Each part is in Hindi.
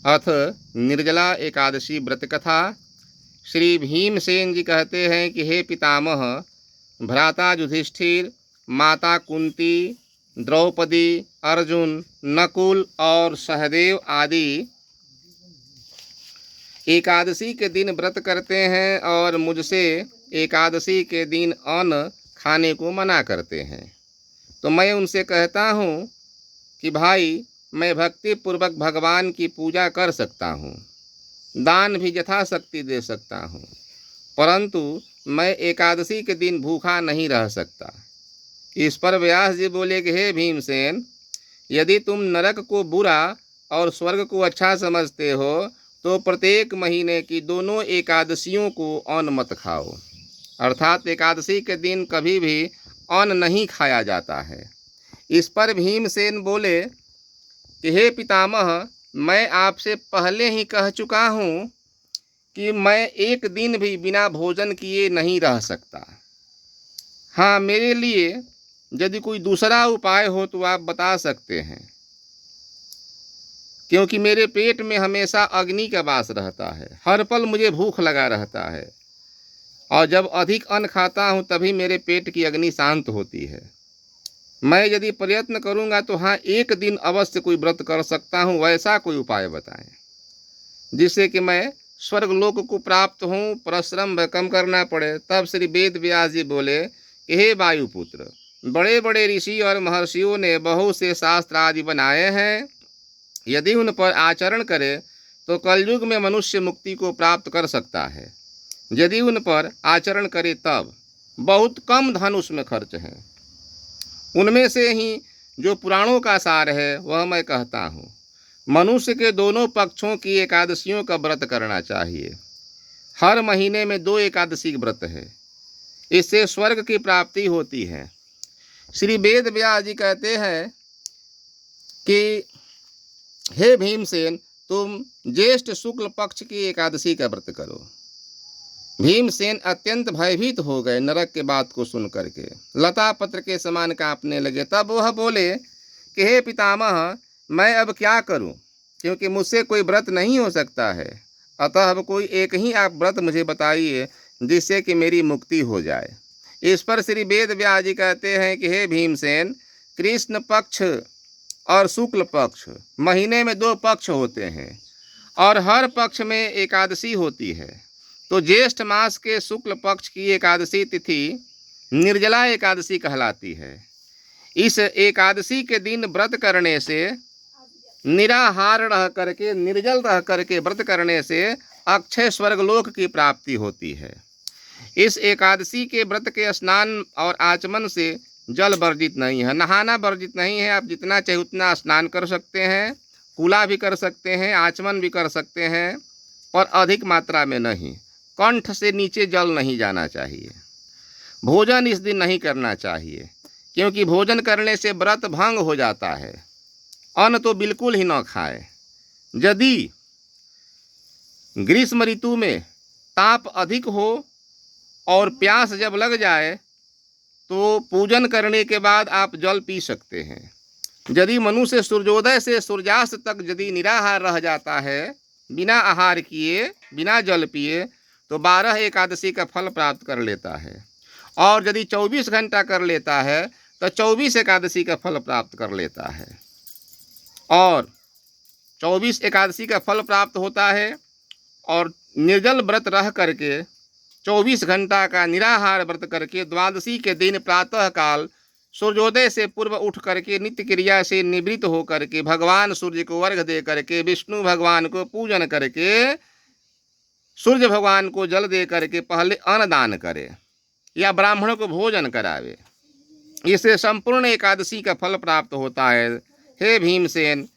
अथ निर्जला एकादशी व्रत कथा। श्री भीमसेन जी कहते हैं कि हे पितामह, भ्राता युधिष्ठिर, माता कुंती, द्रौपदी, अर्जुन, नकुल और सहदेव आदि एकादशी के दिन व्रत करते हैं और मुझसे एकादशी के दिन अन्न खाने को मना करते हैं। तो मैं उनसे कहता हूँ कि भाई, मैं भक्ति पूर्वक भगवान की पूजा कर सकता हूँ, दान भी यथाशक्ति दे सकता हूँ, परंतु मैं एकादशी के दिन भूखा नहीं रह सकता। इस पर व्यास जी बोले कि हे भीमसेन, यदि तुम नरक को बुरा और स्वर्ग को अच्छा समझते हो तो प्रत्येक महीने की दोनों एकादशियों को अन्न मत खाओ। अर्थात एकादशी के दिन कभी भी अन्न नहीं खाया जाता है। इस पर भीमसेन बोले कि हे पितामह, मैं आपसे पहले ही कह चुका हूँ कि मैं एक दिन भी बिना भोजन किए नहीं रह सकता। हाँ, मेरे लिए यदि कोई दूसरा उपाय हो तो आप बता सकते हैं, क्योंकि मेरे पेट में हमेशा अग्नि का वास रहता है, हर पल मुझे भूख लगा रहता है, और जब अधिक अन्न खाता हूँ तभी मेरे पेट की अग्नि शांत होती है। मैं यदि प्रयत्न करूँगा तो हाँ, एक दिन अवश्य कोई व्रत कर सकता हूँ। वैसा कोई उपाय बताएं जिससे कि मैं स्वर्गलोक को प्राप्त हूँ, परिश्रम कम करना पड़े। तब श्री वेद व्यास जी बोले कि हे वायुपुत्र, बड़े बड़े ऋषि और महर्षियों ने बहुत से शास्त्र आदि बनाए हैं। यदि उन पर आचरण करे तो कलयुग में मनुष्य मुक्ति को प्राप्त कर सकता है। यदि उन पर आचरण करे तब बहुत कम धन उसमें खर्च है। उनमें से ही जो पुराणों का सार है वह मैं कहता हूँ। मनुष्य के दोनों पक्षों की एकादशियों का व्रत करना चाहिए। हर महीने में 2 एकादशी व्रत है, इससे स्वर्ग की प्राप्ति होती है। श्री वेद व्यास जी कहते हैं कि हे भीमसेन, तुम ज्येष्ठ शुक्ल पक्ष की एकादशी का व्रत करो। भीमसेन अत्यंत भयभीत हो गए नरक के बात को सुन करके, लता पत्र के समान कांपने लगे। तब वह बोले कि हे पितामह, मैं अब क्या करूं, क्योंकि मुझसे कोई व्रत नहीं हो सकता है। अतः अब कोई एक ही आप व्रत मुझे बताइए जिससे कि मेरी मुक्ति हो जाए। इस पर श्री वेद व्यास जी कहते हैं कि हे भीमसेन, कृष्ण पक्ष और शुक्ल पक्ष, महीने में 2 पक्ष होते हैं और हर पक्ष में एकादशी होती है। तो ज्येष्ठ मास के शुक्ल पक्ष की एकादशी तिथि निर्जला एकादशी कहलाती है। इस एकादशी के दिन व्रत करने से, निराहार रह करके, निर्जल रह करके व्रत करने से अक्षय स्वर्गलोक की प्राप्ति होती है। इस एकादशी के व्रत के स्नान और आचमन से जल वर्जित नहीं है, नहाना वर्जित नहीं है। आप जितना चाहे उतना स्नान कर सकते हैं, कुला भी कर सकते हैं, आचमन भी कर सकते हैं, पर अधिक मात्रा में नहीं। कंठ से नीचे जल नहीं जाना चाहिए। भोजन इस दिन नहीं करना चाहिए, क्योंकि भोजन करने से व्रत भंग हो जाता है। अन्न तो बिल्कुल ही न खाएं। यदि ग्रीष्म ऋतु में ताप अधिक हो और प्यास जब लग जाए तो पूजन करने के बाद आप जल पी सकते हैं। यदि मनुष्य सूर्योदय से सूर्यास्त तक यदि निराहार रह जाता है, बिना आहार किए, बिना जल पिए, तो 12 एकादशी का फल प्राप्त कर लेता है। और यदि 24 घंटा कर लेता है तो 24 एकादशी का फल प्राप्त कर लेता है। और 24 एकादशी का फल प्राप्त होता है। और निर्जल व्रत रह करके 24 घंटा का निराहार व्रत करके द्वादशी के दिन प्रातः काल सूर्योदय से पूर्व उठ करके नित्य क्रिया से निवृत्त होकर के भगवान सूर्य को अर्घ्य दे करके, विष्णु भगवान को पूजन करके, सूर्य भगवान को जल दे करके पहले अन्नदान करे या ब्राह्मणों को भोजन करावे। इससे संपूर्ण एकादशी का फल प्राप्त होता है। हे भीमसेन,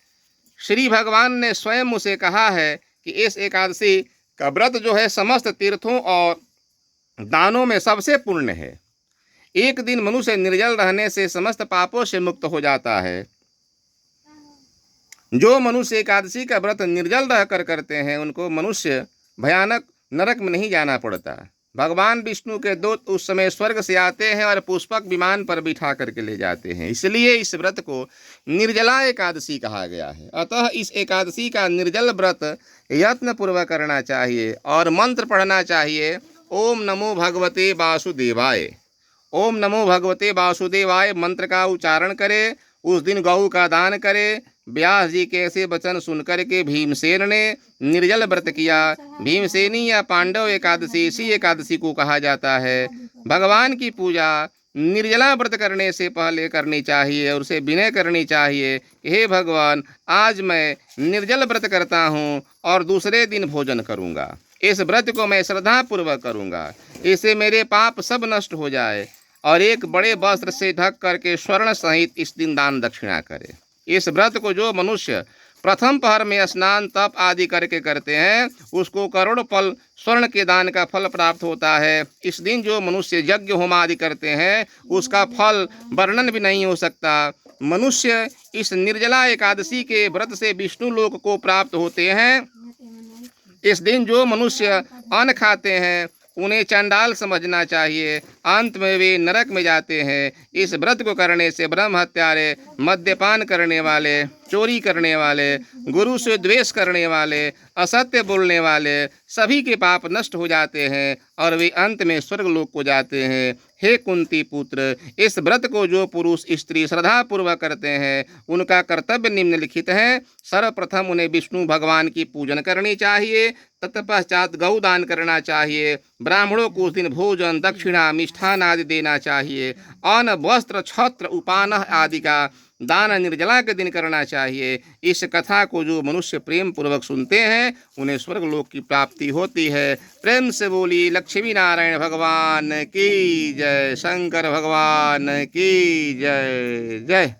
श्री भगवान ने स्वयं उसे कहा है कि इस एकादशी का व्रत जो है समस्त तीर्थों और दानों में सबसे पुण्य है। एक दिन मनुष्य निर्जल रहने से समस्त पापों से मुक्त हो जाता है। जो मनुष्य एकादशी का व्रत निर्जल रहकर करते हैं उनको मनुष्य भयानक नरक में नहीं जाना पड़ता, भगवान विष्णु के दूत उस समय स्वर्ग से आते हैं और पुष्पक विमान पर बिठा करके ले जाते हैं। इसलिए इस व्रत को निर्जला एकादशी कहा गया है। अतः इस एकादशी का निर्जल व्रत यत्न पूर्वक करना चाहिए और मंत्र पढ़ना चाहिए, ओम नमो भगवते वासुदेवाय। ओम नमो भगवते वासुदेवाय मंत्र का उच्चारण करे। उस दिन गौ का दान करे। व्यास जी के ऐसे वचन सुनकर के भीमसेन ने निर्जल व्रत किया। भीमसेनी या पांडव एकादशी इसी एकादशी को कहा जाता है। भगवान की पूजा निर्जला व्रत करने से पहले करनी चाहिए और उसे विनय करनी चाहिए कि हे भगवान, आज मैं निर्जल व्रत करता हूँ और दूसरे दिन भोजन करूँगा। इस व्रत को मैं श्रद्धापूर्वक करूँगा, इससे मेरे पाप सब नष्ट हो जाए। और एक बड़े वस्त्र से ढक करके स्वर्ण सहित इस दिन दान दक्षिणा करे। इस व्रत को जो मनुष्य प्रथम पहर में स्नान तप आदि करके करते हैं, उसको करोड़ फल स्वर्ण के दान का फल प्राप्त होता है। इस दिन जो मनुष्य यज्ञ होम आदि करते हैं, उसका फल वर्णन भी नहीं हो सकता। मनुष्य इस निर्जला एकादशी के व्रत से विष्णु लोक को प्राप्त होते हैं। इस दिन जो मनुष्य अन्न खाते हैं, उन्हें चंडाल समझना चाहिए, अंत में वे नरक में जाते हैं। इस व्रत को करने से ब्रह्म हत्यारे, मद्यपान करने वाले, चोरी करने वाले, गुरु से द्वेष करने वाले, असत्य बोलने वाले सभी के पाप नष्ट हो जाते हैं और वे अंत में स्वर्गलोक को जाते हैं। हे कुंती पुत्र, इस व्रत को जो पुरुष स्त्री श्रद्धापूर्वक करते हैं, उनका कर्तव्य निम्नलिखित है। सर्वप्रथम उन्हें विष्णु भगवान की पूजन करनी चाहिए, तत्पश्चात गौदान करना चाहिए, ब्राह्मणों को उस दिन भोजन दक्षिणा मिष्ठान आदि देना चाहिए, अन्न वस्त्र छत्र उपान आदि का दान निर्जला के दिन करना चाहिए। इस कथा को जो मनुष्य प्रेम पूर्वक सुनते हैं, उन्हें स्वर्गलोक की प्राप्ति होती है। प्रेम से बोली लक्ष्मी नारायण भगवान की जय, शंकर भगवान की जय। जय।